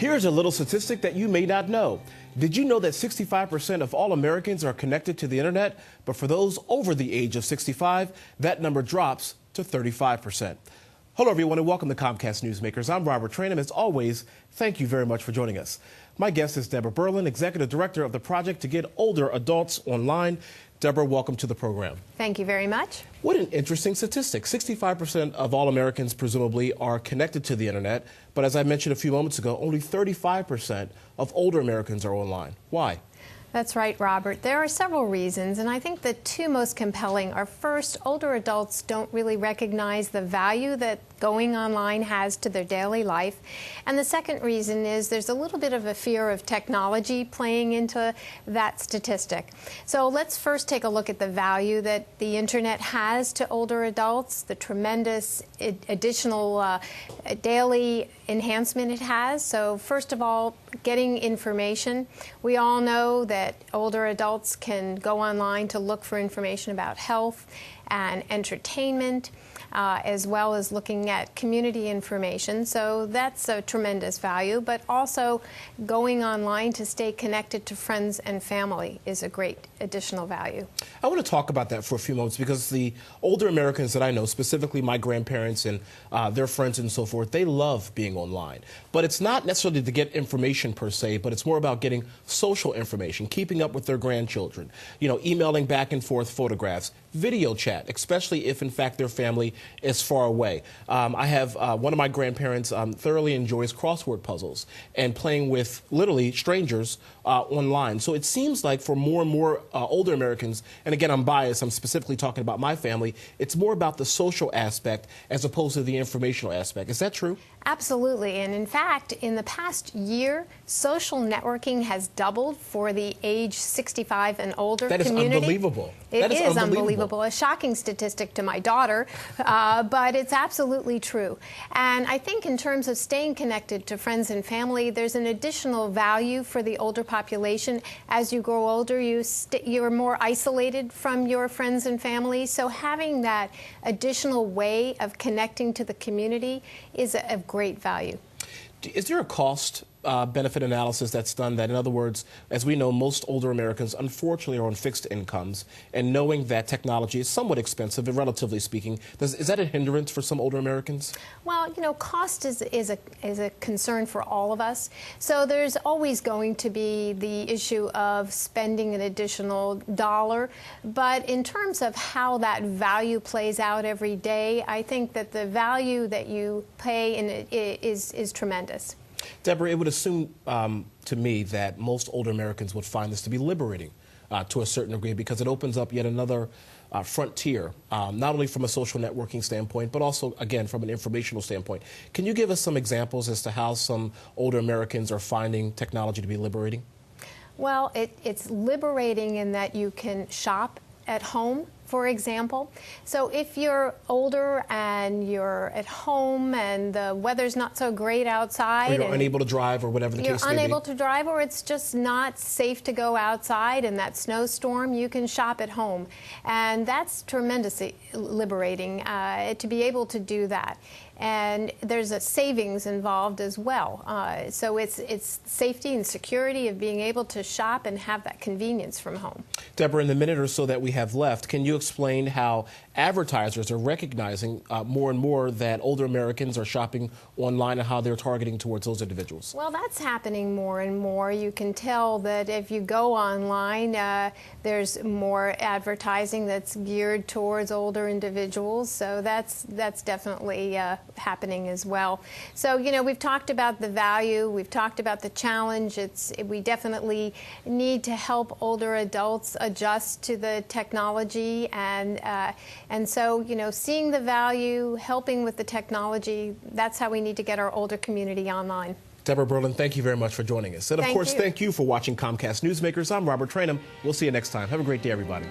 Here's a little statistic that you may not know. Did you know that 65% of all Americans are connected to the internet? But for those over the age of 65, that number drops to 35%. Hello, everyone, and welcome to Comcast Newsmakers. I'm Robert Traynham. As always, thank you very much for joining us. My guest is Debra Berlyn, Executive Director of the Project to Get Older Adults Online. Debra, welcome to the program. Thank you very much. What an interesting statistic. 65% of all Americans presumably are connected to the internet, but as I mentioned a few moments ago, only 35% of older Americans are online. Why? That's right, Robert. There are several reasons, and I think the two most compelling are, first, older adults don't really recognize the value that going online has to their daily life. And the second reason is there's a little bit of a fear of technology playing into that statistic. So let's first take a look at the value that the internet has to older adults, the tremendous additional daily enhancement it has. So first of all, getting information. We all know that older adults can go online to look for information about health and entertainment, as well as looking at community information. So that's a tremendous value, but also going online to stay connected to friends and family is a great additional value. I want to talk about that for a few moments because the older Americans that I know, specifically my grandparents and their friends and so forth, they love being online. But it's not necessarily to get information per se, but it's more about getting social information, keeping up with their grandchildren, emailing back and forth photographs, video chat, especially if in fact their family is far away. I have one of my grandparents thoroughly enjoys crossword puzzles and playing with literally strangers online. So it seems like for more and more older Americans, and again I'm biased, I'm specifically talking about my family, it's more about the social aspect as opposed to the informational aspect. Is that true? Absolutely, and in fact, in the past year, social networking has doubled for the age 65 and older community. That is unbelievable. It is unbelievable. A shocking statistic to my daughter, but it's absolutely true. And I think in terms of staying connected to friends and family, there's an additional value for the older population. As you grow older, you're more isolated from your friends and family, so having that additional way of connecting to the community is a great value. Is there a cost benefit analysis that's done that, in other words, as we know, most older Americans unfortunately are on fixed incomes, and knowing that technology is somewhat expensive, relatively speaking, is that a hindrance for some older Americans? Well, cost is a concern for all of us. So there's always going to be the issue of spending an additional dollar, but in terms of how that value plays out every day, I think that the value that you pay is tremendous. Debra, it would assume to me that most older Americans would find this to be liberating to a certain degree because it opens up yet another frontier, not only from a social networking standpoint, but also, again, from an informational standpoint. Can you give us some examples as to how some older Americans are finding technology to be liberating? Well, it's liberating in that you can shop at home, for example. So if you're older and you're at home and the weather's not so great outside, or you're unable to drive or whatever the case may be. You're unable to drive, or it's just not safe to go outside in that snowstorm, you can shop at home. And that's tremendously liberating to be able to do that. And there's a savings involved as well. So it's safety and security of being able to shop and have that convenience from home. Debra, in the minute or so that we have left, can you explain how advertisers are recognizing more and more that older Americans are shopping online and how they're targeting towards those individuals? Well, that's happening more and more. You can tell that if you go online, there's more advertising that's geared towards older individuals. So that's definitely happening as well. So, we've talked about the value, we've talked about the challenge. We definitely need to help older adults adjust to the technology, and so, seeing the value, helping with the technology, that's how we need to get our older community online. Debra Berlyn, thank you very much for joining us. And of course, thank you for watching Comcast Newsmakers. I'm Robert Traynham. We'll see you next time. Have a great day, everybody.